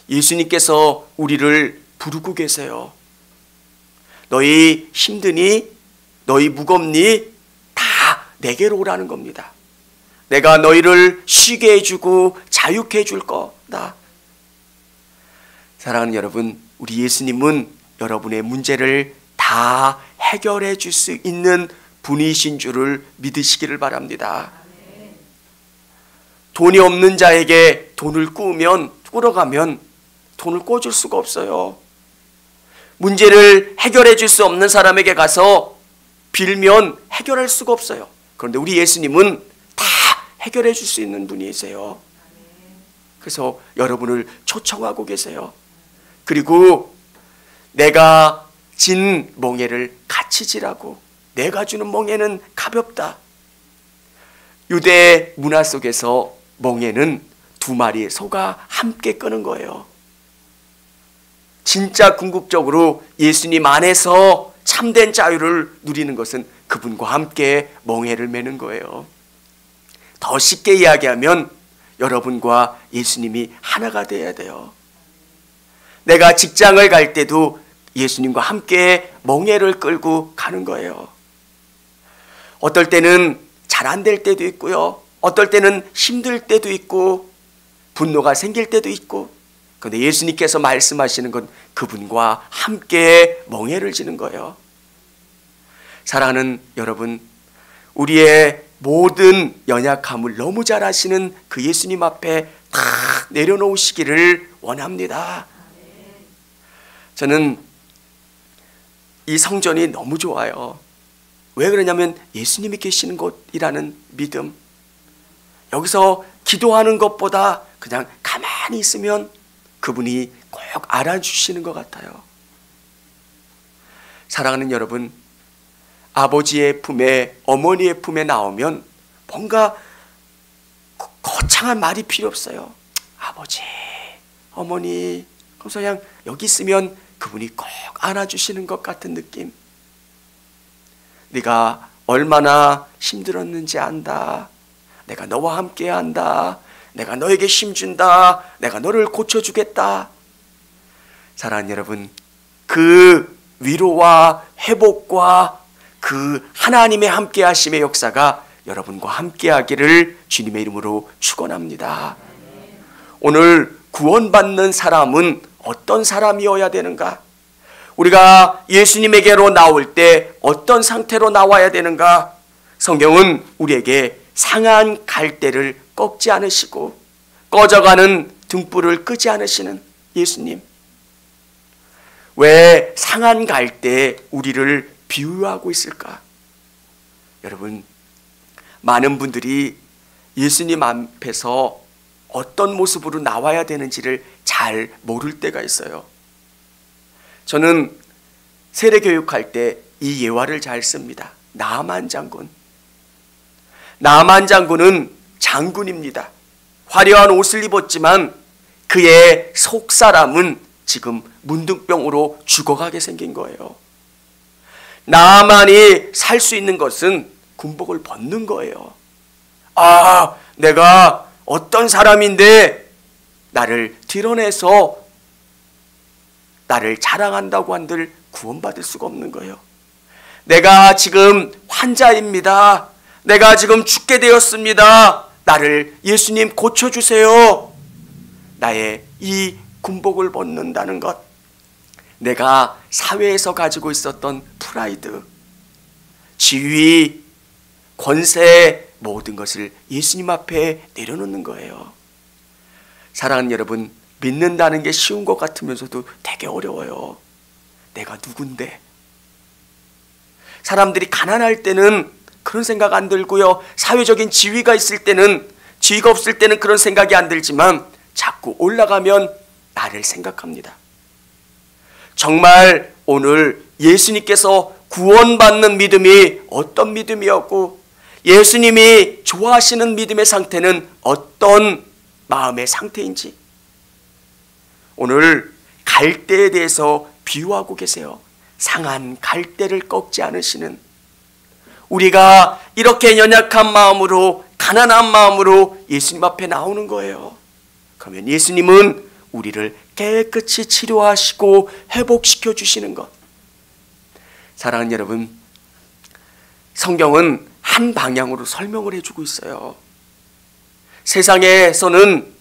예수님께서 우리를 부르고 계세요. 너희 힘드니? 너희 무겁니? 다 내게로 오라는 겁니다. 내가 너희를 쉬게 해주고 자유케 해줄 거다. 사랑하는 여러분, 우리 예수님은 여러분의 문제를 다 해결해 줄 수 있는 분이신 줄을 믿으시기를 바랍니다. 돈이 없는 자에게 돈을 꾸러가면 돈을 꿔줄 수가 없어요. 문제를 해결해 줄 수 없는 사람에게 가서 빌면 해결할 수가 없어요. 그런데 우리 예수님은 다 해결해 줄 수 있는 분이세요. 그래서 여러분을 초청하고 계세요. 그리고 내가 진 멍에를 같이 지라고. 내가 주는 멍에는 가볍다. 유대 문화 속에서 멍에는 두 마리의 소가 함께 끄는 거예요. 진짜 궁극적으로 예수님 안에서 참된 자유를 누리는 것은 그분과 함께 멍에를 매는 거예요. 더 쉽게 이야기하면 여러분과 예수님이 하나가 되어야 돼요. 내가 직장을 갈 때도 예수님과 함께 멍에를 끌고 가는 거예요. 어떨 때는 잘 안 될 때도 있고요. 어떨 때는 힘들 때도 있고 분노가 생길 때도 있고. 그런데 예수님께서 말씀하시는 건 그분과 함께 멍에를 지는 거예요. 사랑하는 여러분, 우리의 모든 연약함을 너무 잘 아시는 그 예수님 앞에 다 내려놓으시기를 원합니다. 저는 이 성전이 너무 좋아요. 왜 그러냐면 예수님이 계시는 곳이라는 믿음. 여기서 기도하는 것보다 그냥 가만히 있으면 그분이 꼭 알아주시는 것 같아요. 사랑하는 여러분, 아버지의 품에, 어머니의 품에 나오면 뭔가 거창한 말이 필요 없어요. 아버지, 어머니, 그래서 그냥 여기 있으면 그분이 꼭 안아주시는 것 같은 느낌. 네가 얼마나 힘들었는지 안다. 내가 너와 함께 한다. 내가 너에게 힘준다. 내가 너를 고쳐주겠다. 사랑하는 여러분, 그 위로와 회복과 그 하나님의 함께 하심의 역사가 여러분과 함께 하기를 주님의 이름으로 축원합니다. 오늘 구원받는 사람은 어떤 사람이어야 되는가? 우리가 예수님에게로 나올 때 어떤 상태로 나와야 되는가? 성경은 우리에게 상한 갈대를 꺾지 않으시고 꺼져가는 등불을 끄지 않으시는 예수님. 왜 상한 갈대에 우리를 비유하고 있을까? 여러분, 많은 분들이 예수님 앞에서 어떤 모습으로 나와야 되는지를 잘 모를 때가 있어요. 저는 세례교육할 때 이 예화를 잘 씁니다. 나아만 장군. 나아만 장군은 장군입니다. 화려한 옷을 입었지만 그의 속사람은 지금 문둥병으로 죽어가게 생긴 거예요. 나아만이 살 수 있는 것은 군복을 벗는 거예요. 아, 내가 어떤 사람인데 나를 드러내서 나를 자랑한다고 한들 구원받을 수가 없는 거예요. 내가 지금 환자입니다. 내가 지금 죽게 되었습니다. 나를 예수님 고쳐주세요. 나의 이 군복을 벗는다는 것, 내가 사회에서 가지고 있었던 프라이드, 지위, 권세, 모든 것을 예수님 앞에 내려놓는 거예요. 사랑하는 여러분, 믿는다는 게 쉬운 것 같으면서도 되게 어려워요. 내가 누군데? 사람들이 가난할 때는 그런 생각 안 들고요. 사회적인 지위가 있을 때는, 지위가 없을 때는 그런 생각이 안 들지만 자꾸 올라가면 나를 생각합니다. 정말 오늘 예수님께서 구원받는 믿음이 어떤 믿음이었고 예수님이 좋아하시는 믿음의 상태는 어떤 마음의 상태인지 오늘 갈대에 대해서 비유하고 계세요. 상한 갈대를 꺾지 않으시는, 우리가 이렇게 연약한 마음으로, 가난한 마음으로 예수님 앞에 나오는 거예요. 그러면 예수님은 우리를 깨끗이 치료하시고 회복시켜 주시는 것. 사랑하는 여러분, 성경은 한 방향으로 설명을 해주고 있어요. 세상에서는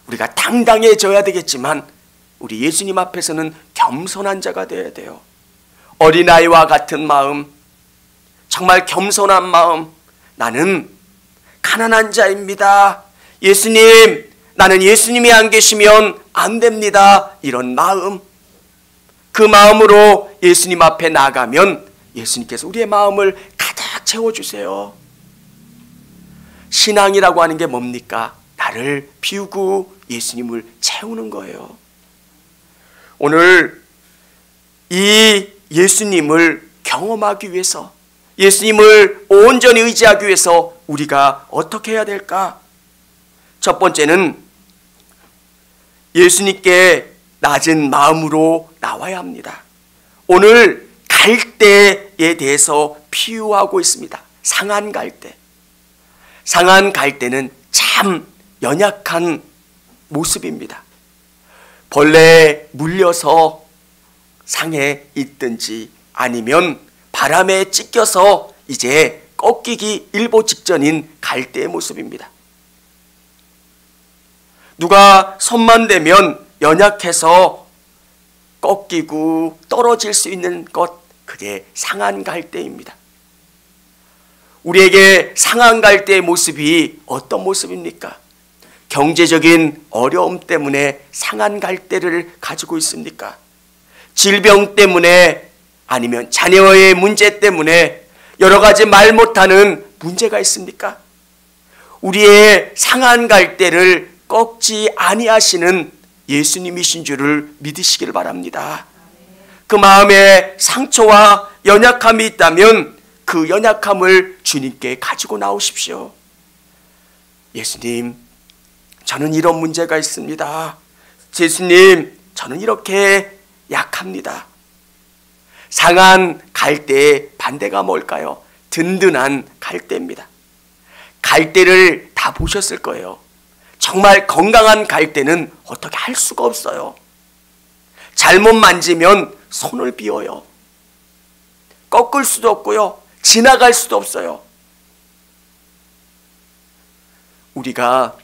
우리가 당당해져야 되겠지만 우리 예수님 앞에서는 겸손한 자가 되어야 돼요. 어린아이와 같은 마음, 정말 겸손한 마음. 나는 가난한 자입니다. 예수님, 나는 예수님이 안 계시면 안 됩니다. 이런 마음, 그 마음으로 예수님 앞에 나가면 예수님께서 우리의 마음을 가득 채워주세요. 신앙이라고 하는 게 뭡니까? 나를 비우고 예수님을 채우는 거예요. 오늘 이 예수님을 경험하기 위해서, 예수님을 온전히 의지하기 위해서 우리가 어떻게 해야 될까? 첫 번째는 예수님께 낮은 마음으로 나와야 합니다. 오늘 갈대에 대해서 비유하고 있습니다. 상한 갈대. 상한 갈대는 참 연약한 모습입니다. 벌레에 물려서 상에 있든지 아니면 바람에 찢겨서 이제 꺾이기 일보 직전인 갈대의 모습입니다. 누가 손만 대면 연약해서 꺾이고 떨어질 수 있는 것, 그게 상한 갈대입니다. 우리에게 상한 갈대의 모습이 어떤 모습입니까? 경제적인 어려움 때문에 상한 갈대를 가지고 있습니까? 질병 때문에, 아니면 자녀의 문제 때문에 여러 가지 말 못하는 문제가 있습니까? 우리의 상한 갈대를 꺾지 아니하시는 예수님이신 줄을 믿으시길 바랍니다. 그 마음에 상처와 연약함이 있다면 그 연약함을 주님께 가지고 나오십시오. 예수님, 저는 이런 문제가 있습니다. 예수님, 저는 이렇게 약합니다. 상한 갈대의 반대가 뭘까요? 든든한 갈대입니다. 갈대를 다 보셨을 거예요. 정말 건강한 갈대는 어떻게 할 수가 없어요. 잘못 만지면 손을 비워요. 꺾을 수도 없고요. 지나갈 수도 없어요. 우리가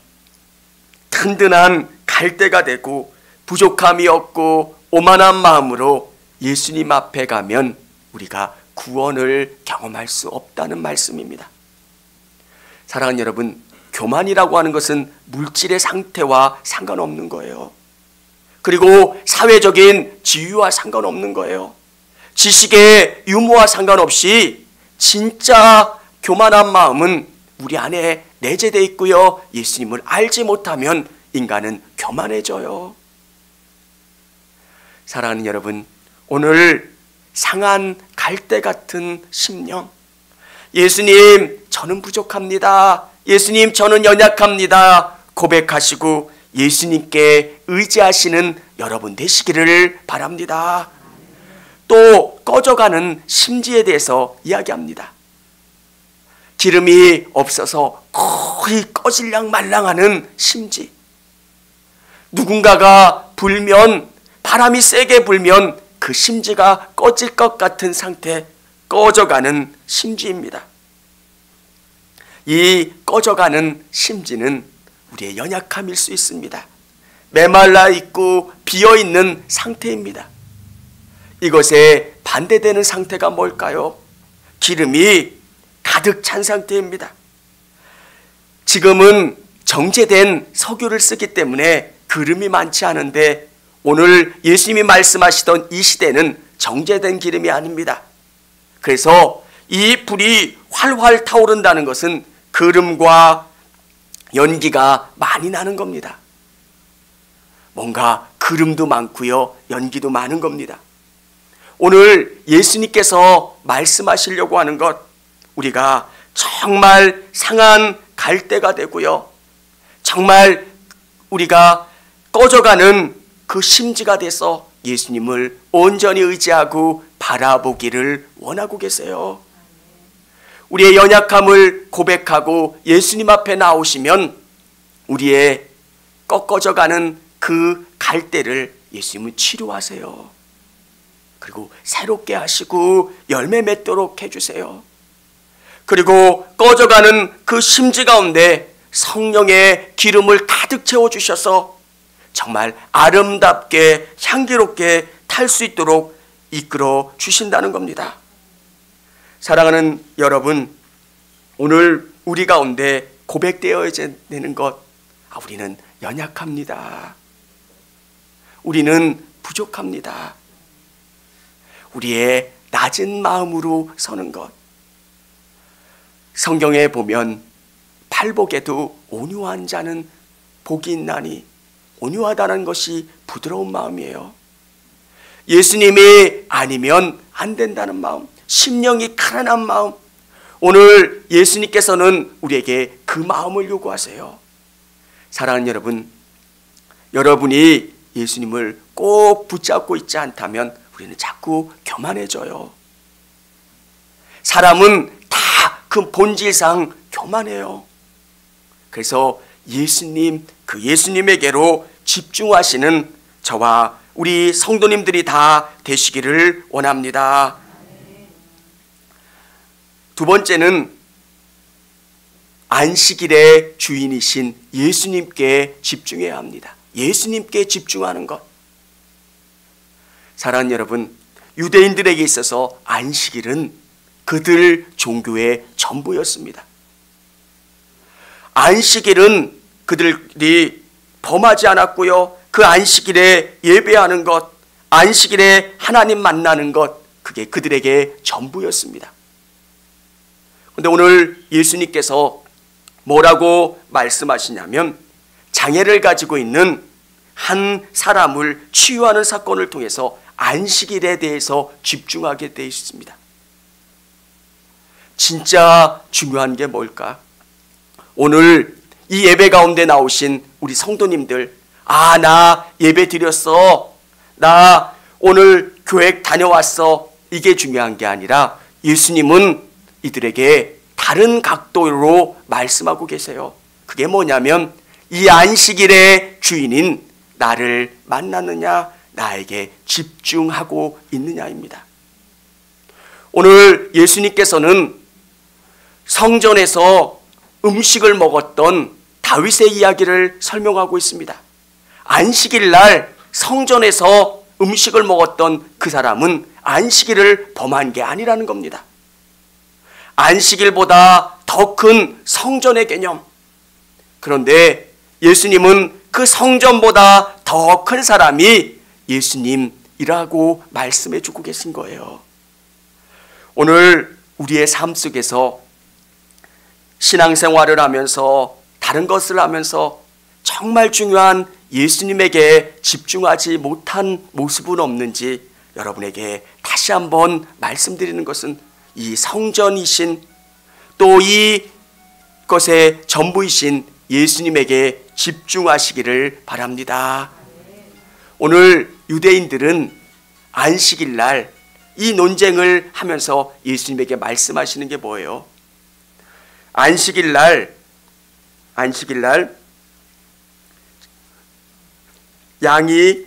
든든한 갈대가 되고 부족함이 없고 오만한 마음으로 예수님 앞에 가면 우리가 구원을 경험할 수 없다는 말씀입니다. 사랑하는 여러분, 교만이라고 하는 것은 물질의 상태와 상관없는 거예요. 그리고 사회적인 지위와 상관없는 거예요. 지식의 유무와 상관없이 진짜 교만한 마음은 우리 안에 내재되어 있고요. 예수님을 알지 못하면 인간은 교만해져요. 사랑하는 여러분, 오늘 상한 갈대 같은 심령, 예수님, 저는 부족합니다. 예수님, 저는 연약합니다. 고백하시고 예수님께 의지하시는 여러분 되시기를 바랍니다. 또 꺼져가는 심지에 대해서 이야기합니다. 기름이 없어서 거의 꺼질랑 말랑하는 심지. 누군가가 불면, 바람이 세게 불면 그 심지가 꺼질 것 같은 상태, 꺼져가는 심지입니다. 이 꺼져가는 심지는 우리의 연약함일 수 있습니다. 메말라 있고 비어있는 상태입니다. 이것에 반대되는 상태가 뭘까요? 기름이 가득 찬 상태입니다. 지금은 정제된 석유를 쓰기 때문에 기름이 많지 않은데, 오늘 예수님이 말씀하시던 이 시대는 정제된 기름이 아닙니다. 그래서 이 불이 활활 타오른다는 것은 기름과 연기가 많이 나는 겁니다. 뭔가 기름도 많고요, 연기도 많은 겁니다. 오늘 예수님께서 말씀하시려고 하는 것, 우리가 정말 상한 갈대가 되고요, 정말 우리가 꺼져가는 그 심지가 돼서 예수님을 온전히 의지하고 바라보기를 원하고 계세요. 우리의 연약함을 고백하고 예수님 앞에 나오시면 우리의 꺾어져가는 그 갈대를 예수님은 치료하세요. 그리고 새롭게 하시고 열매 맺도록 해주세요. 그리고 꺼져가는 그 심지 가운데 성령의 기름을 가득 채워주셔서 정말 아름답게 향기롭게 탈 수 있도록 이끌어 주신다는 겁니다. 사랑하는 여러분, 오늘 우리 가운데 고백되어야 되는 것, 우리는 연약합니다. 우리는 부족합니다. 우리의 낮은 마음으로 서는 것. 성경에 보면 팔복에도 온유한 자는 복이 있나니, 온유하다는 것이 부드러운 마음이에요. 예수님이 아니면 안 된다는 마음, 심령이 가난한 마음. 오늘 예수님께서는 우리에게 그 마음을 요구하세요. 사랑하는 여러분, 여러분이 예수님을 꼭 붙잡고 있지 않다면 우리는 자꾸 교만해져요. 사람은 다 그 본질상 교만해요. 그래서 예수님, 그 예수님에게로 집중하시는 저와 우리 성도님들이 다 되시기를 원합니다. 두 번째는 안식일의 주인이신 예수님께 집중해야 합니다. 예수님께 집중하는 것. 사랑하는 여러분, 유대인들에게 있어서 안식일은 그들 종교의 전부였습니다. 안식일은 그들이 범하지 않았고요. 그 안식일에 예배하는 것, 안식일에 하나님 만나는 것, 그게 그들에게 전부였습니다. 그런데 오늘 예수님께서 뭐라고 말씀하시냐면, 장애를 가지고 있는 한 사람을 치유하는 사건을 통해서 안식일에 대해서 집중하게 되어 있습니다. 진짜 중요한 게 뭘까? 오늘 이 예배 가운데 나오신 우리 성도님들, 나 예배 드렸어, 나 오늘 교회 다녀왔어, 이게 중요한 게 아니라 예수님은 이들에게 다른 각도로 말씀하고 계세요. 그게 뭐냐면, 이 안식일의 주인인 나를 만났느냐, 나에게 집중하고 있느냐입니다. 오늘 예수님께서는 성전에서 음식을 먹었던 다윗의 이야기를 설명하고 있습니다. 안식일 날 성전에서 음식을 먹었던 그 사람은 안식일을 범한 게 아니라는 겁니다. 안식일보다 더 큰 성전의 개념. 그런데 예수님은 그 성전보다 더 큰 사람이 예수님이라고 말씀해 주고 계신 거예요. 오늘 우리의 삶 속에서 신앙생활을 하면서 다른 것을 하면서 정말 중요한 예수님에게 집중하지 못한 모습은 없는지 여러분에게 다시 한번 말씀드리는 것은, 이 성전이신 또 이것의 전부이신 예수님에게 집중하시기를 바랍니다. 오늘 유대인들은 안식일 날 이 논쟁을 하면서 예수님에게 말씀하시는 게 뭐예요? 안식일 날 양이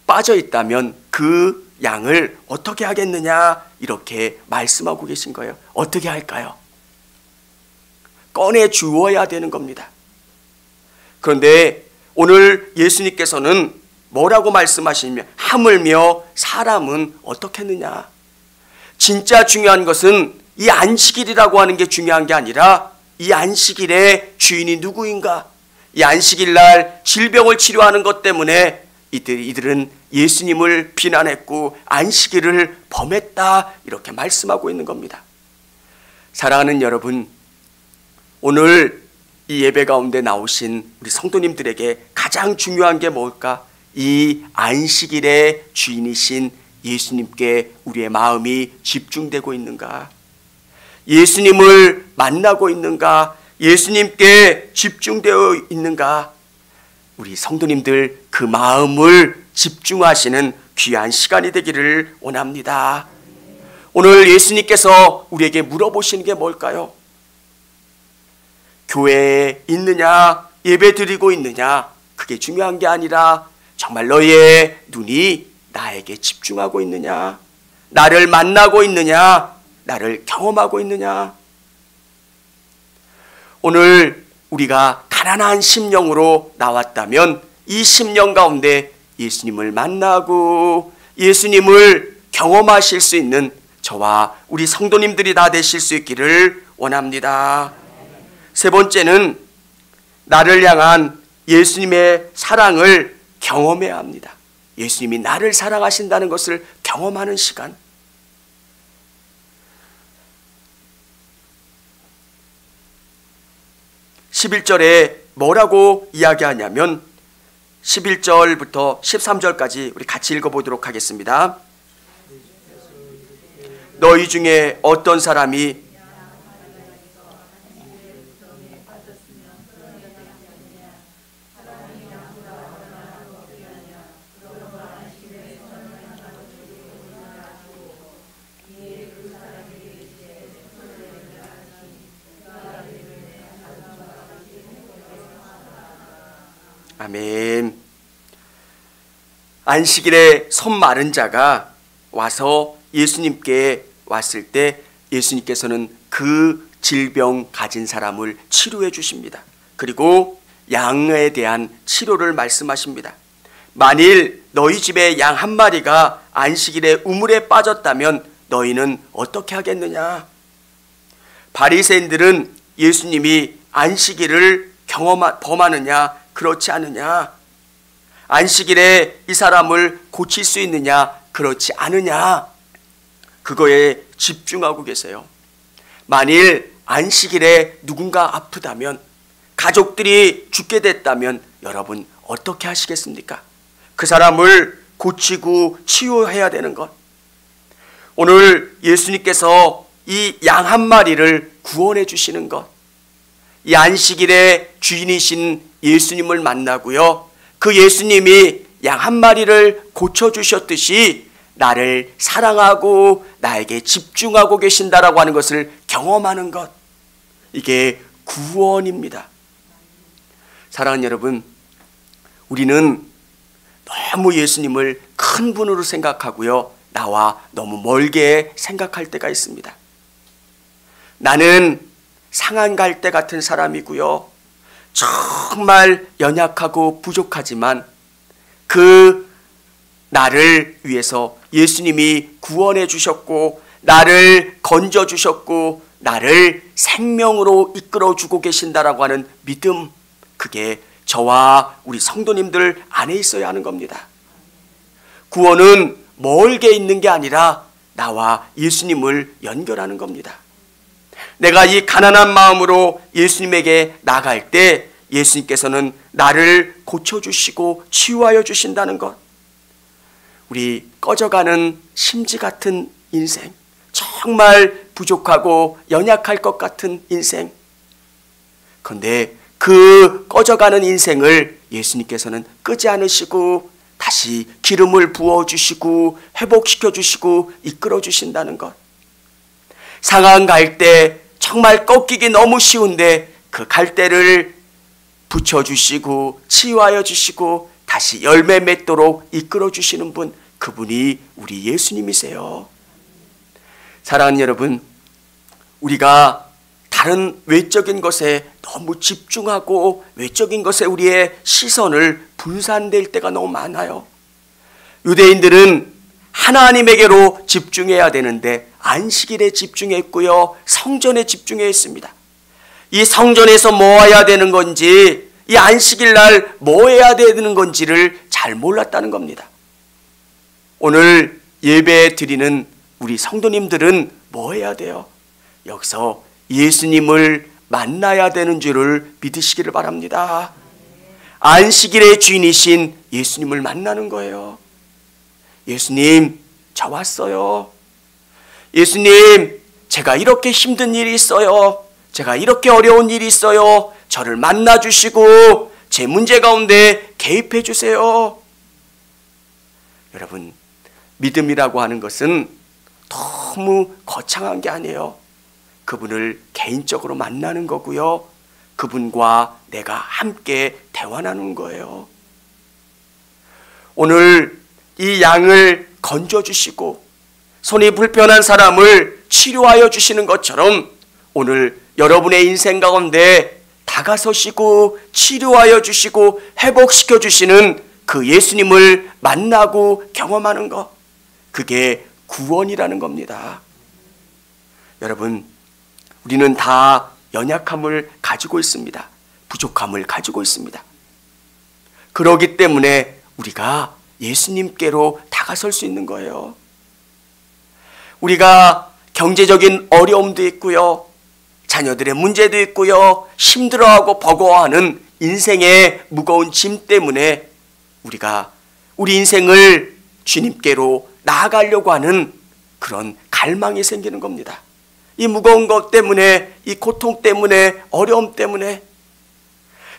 빠져 있다면 그 양을 어떻게 하겠느냐, 이렇게 말씀하고 계신 거예요. 어떻게 할까요? 꺼내 주어야 되는 겁니다. 그런데 오늘 예수님께서는 뭐라고 말씀하시냐면, 하물며 사람은 어떻게 했느냐. 진짜 중요한 것은 이 안식일이라고 하는 게 중요한 게 아니라, 이 안식일의 주인이 누구인가. 이 안식일 날 질병을 치료하는 것 때문에 이들은 예수님을 비난했고 안식일을 범했다, 이렇게 말씀하고 있는 겁니다. 사랑하는 여러분, 오늘 이 예배 가운데 나오신 우리 성도님들에게 가장 중요한 게 뭘까? 이 안식일의 주인이신 예수님께 우리의 마음이 집중되고 있는가? 예수님을 만나고 있는가? 예수님께 집중되어 있는가? 우리 성도님들 그 마음을 집중하시는 귀한 시간이 되기를 원합니다. 오늘 예수님께서 우리에게 물어보시는 게 뭘까요? 교회에 있느냐, 예배 드리고 있느냐, 그게 중요한 게 아니라 정말 너의 눈이 나에게 집중하고 있느냐, 나를 만나고 있느냐, 나를 경험하고 있느냐. 오늘 우리가 가난한 심령으로 나왔다면 이 심령 가운데 예수님을 만나고 예수님을 경험하실 수 있는 저와 우리 성도님들이 다 되실 수 있기를 원합니다. 세 번째는 나를 향한 예수님의 사랑을 경험해야 합니다. 예수님이 나를 사랑하신다는 것을 경험하는 시간. 11절에 뭐라고 이야기하냐면 11절부터 13절까지 우리 같이 읽어보도록 하겠습니다. 너희 중에 어떤 사람이 아멘. 안식일에 손 마른 자가 와서 예수님께 왔을 때 예수님께서는 그 질병 가진 사람을 치료해 주십니다. 그리고 양에 대한 치료를 말씀하십니다. 만일 너희 집에 양 한 마리가 안식일에 우물에 빠졌다면 너희는 어떻게 하겠느냐? 바리새인들은 예수님이 안식일을 범하느냐 그렇지 않느냐, 안식일에 이 사람을 고칠 수 있느냐 그렇지 않느냐, 그거에 집중하고 계세요. 만일 안식일에 누군가 아프다면, 가족들이 죽게 됐다면 여러분 어떻게 하시겠습니까? 그 사람을 고치고 치유해야 되는 것. 오늘 예수님께서 이 양 한 마리를 구원해 주시는 것, 이 안식일의 주인이신 예수님을 만나고요, 그 예수님이 양 한 마리를 고쳐주셨듯이 나를 사랑하고 나에게 집중하고 계신다라고 하는 것을 경험하는 것, 이게 구원입니다. 사랑하는 여러분, 우리는 너무 예수님을 큰 분으로 생각하고요, 나와 너무 멀게 생각할 때가 있습니다. 나는 상한 갈대 같은 사람이고요, 정말 연약하고 부족하지만 그 나를 위해서 예수님이 구원해 주셨고 나를 건져 주셨고 나를 생명으로 이끌어 주고 계신다라고 하는 믿음, 그게 저와 우리 성도님들 안에 있어야 하는 겁니다. 구원은 멀게 있는 게 아니라 나와 예수님을 연결하는 겁니다. 내가 이 가난한 마음으로 예수님에게 나갈 때 예수님께서는 나를 고쳐주시고 치유하여 주신다는 것. 우리 꺼져가는 심지 같은 인생, 정말 부족하고 연약할 것 같은 인생, 그런데 그 꺼져가는 인생을 예수님께서는 끄지 않으시고 다시 기름을 부어주시고 회복시켜주시고 이끌어주신다는 것. 상한 갈대, 정말 꺾이기 너무 쉬운데 그 갈대를 붙여주시고 치유하여 주시고 다시 열매 맺도록 이끌어주시는 분, 그분이 우리 예수님이세요. 사랑하는 여러분, 우리가 다른 외적인 것에 너무 집중하고 외적인 것에 우리의 시선을 분산될 때가 너무 많아요. 유대인들은 하나님에게로 집중해야 되는데 안식일에 집중했고요, 성전에 집중했습니다. 이 성전에서 뭐 해야 되는 건지, 이 안식일 날 뭐 해야 되는 건지를 잘 몰랐다는 겁니다. 오늘 예배 드리는 우리 성도님들은 뭐 해야 돼요? 여기서 예수님을 만나야 되는 줄을 믿으시기를 바랍니다. 안식일의 주인이신 예수님을 만나는 거예요. 예수님, 저 왔어요. 예수님, 제가 이렇게 힘든 일이 있어요. 제가 이렇게 어려운 일이 있어요. 저를 만나주시고 제 문제 가운데 개입해 주세요. 여러분, 믿음이라고 하는 것은 너무 거창한 게 아니에요. 그분을 개인적으로 만나는 거고요, 그분과 내가 함께 대화 나누는 거예요. 오늘 이 양을 건져주시고 손이 불편한 사람을 치료하여 주시는 것처럼 오늘 여러분의 인생 가운데 다가서시고 치료하여 주시고 회복시켜 주시는 그 예수님을 만나고 경험하는 것, 그게 구원이라는 겁니다. 여러분, 우리는 다 연약함을 가지고 있습니다. 부족함을 가지고 있습니다. 그러기 때문에 우리가 예수님께로 다가설 수 있는 거예요. 우리가 경제적인 어려움도 있고요, 자녀들의 문제도 있고요, 힘들어하고 버거워하는 인생의 무거운 짐 때문에 우리가 우리 인생을 주님께로 나아가려고 하는 그런 갈망이 생기는 겁니다. 이 무거운 것 때문에, 이 고통 때문에, 어려움 때문에,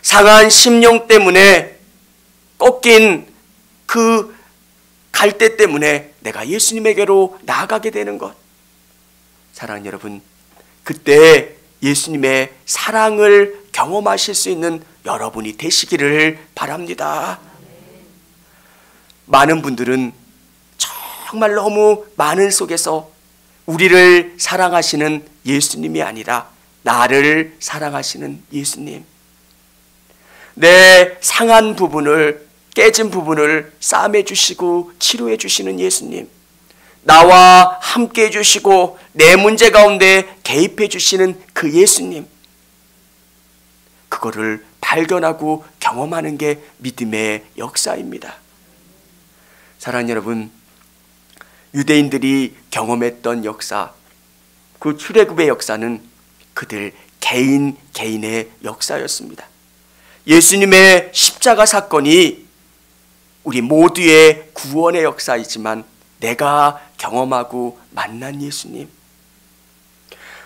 상한 심령 때문에, 꺾인 그 갈대 때문에 내가 예수님에게로 나아가게 되는 것. 사랑하는 여러분, 그때 예수님의 사랑을 경험하실 수 있는 여러분이 되시기를 바랍니다. 많은 분들은 정말 너무 많은 속에서 우리를 사랑하시는 예수님이 아니라 나를 사랑하시는 예수님, 내 상한 부분을, 깨진 부분을 싸매 주시고 치료해 주시는 예수님, 나와 함께 해주시고 내 문제 가운데 개입해 주시는 그 예수님, 그거를 발견하고 경험하는 게 믿음의 역사입니다. 사랑하는 여러분, 유대인들이 경험했던 역사, 그 출애굽의 역사는 그들 개인의 역사였습니다. 예수님의 십자가 사건이 우리 모두의 구원의 역사이지만 내가 경험하고 만난 예수님,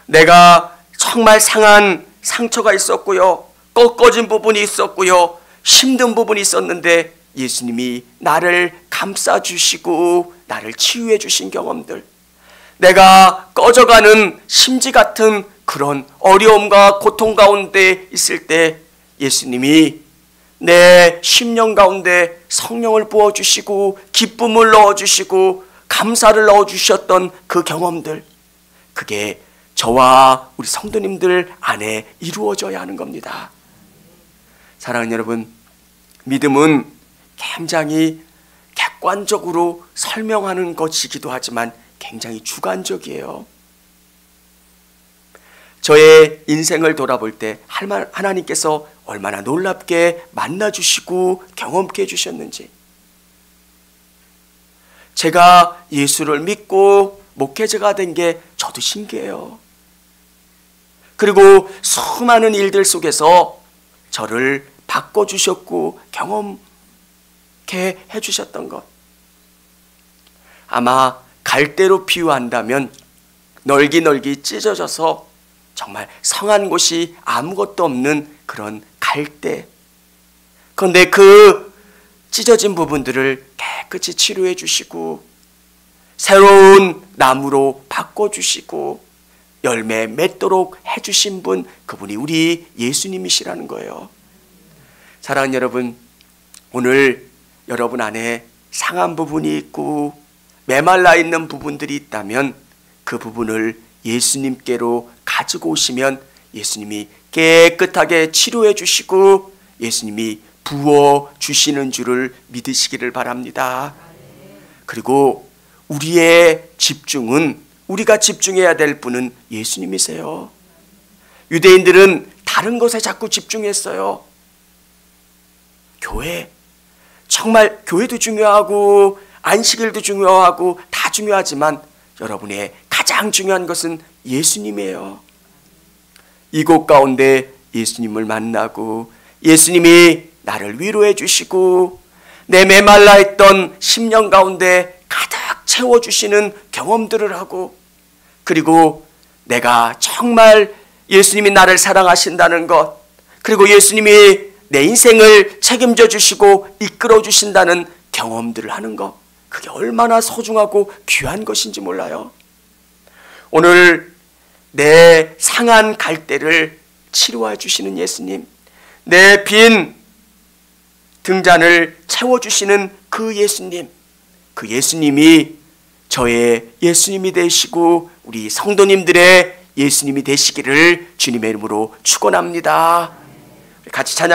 내가 정말 상한 상처가 있었고요, 꺾어진 부분이 있었고요, 힘든 부분이 있었는데 예수님이 나를 감싸주시고 나를 치유해 주신 경험들, 내가 꺼져가는 심지 같은 그런 어려움과 고통 가운데 있을 때 예수님이 내 심령 가운데 성령을 부어주시고 기쁨을 넣어주시고 감사를 넣어주셨던 그 경험들, 그게 저와 우리 성도님들 안에 이루어져야 하는 겁니다. 사랑하는 여러분, 믿음은 굉장히 객관적으로 설명하는 것이기도 하지만 굉장히 주관적이에요. 저의 인생을 돌아볼 때 하나님께서 얼마나 놀랍게 만나주시고 경험케 해주셨는지, 제가 예수를 믿고 목회자가 된 게 저도 신기해요. 그리고 수많은 일들 속에서 저를 바꿔주셨고 경험케 해주셨던 것, 아마 갈대로 비유한다면 널기 찢어져서 정말 성한 곳이 아무것도 없는 그런 갈대, 그런데 그 찢어진 부분들을 깨끗이 치료해 주시고 새로운 나무로 바꿔주시고 열매 맺도록 해주신 분, 그분이 우리 예수님이시라는 거예요. 사랑하는 여러분, 오늘 여러분 안에 상한 부분이 있고 메말라 있는 부분들이 있다면 그 부분을 예수님께로 가지고 오시면 예수님이 깨끗하게 치료해 주시고 예수님이 부어 주시는 줄을 믿으시기를 바랍니다. 그리고 우리의 집중은, 우리가 집중해야 될 분은 예수님이세요. 유대인들은 다른 것에 자꾸 집중했어요. 교회, 정말 교회도 중요하고 안식일도 중요하고 다 중요하지만 여러분의 가장 중요한 것은 예수님이에요. 이곳 가운데 예수님을 만나고 예수님이 나를 위로해 주시고 내 메말라 있던 심령 가운데 가득 채워주시는 경험들을 하고, 그리고 내가 정말 예수님이 나를 사랑하신다는 것, 그리고 예수님이 내 인생을 책임져 주시고 이끌어 주신다는 경험들을 하는 것, 그게 얼마나 소중하고 귀한 것인지 몰라요. 오늘 내 상한 갈대를 치료해 주시는 예수님, 내 빈 등잔을 채워주시는 그 예수님, 그 예수님이 저의 예수님이 되시고 우리 성도님들의 예수님이 되시기를 주님의 이름으로 축원합니다. 같이 찬양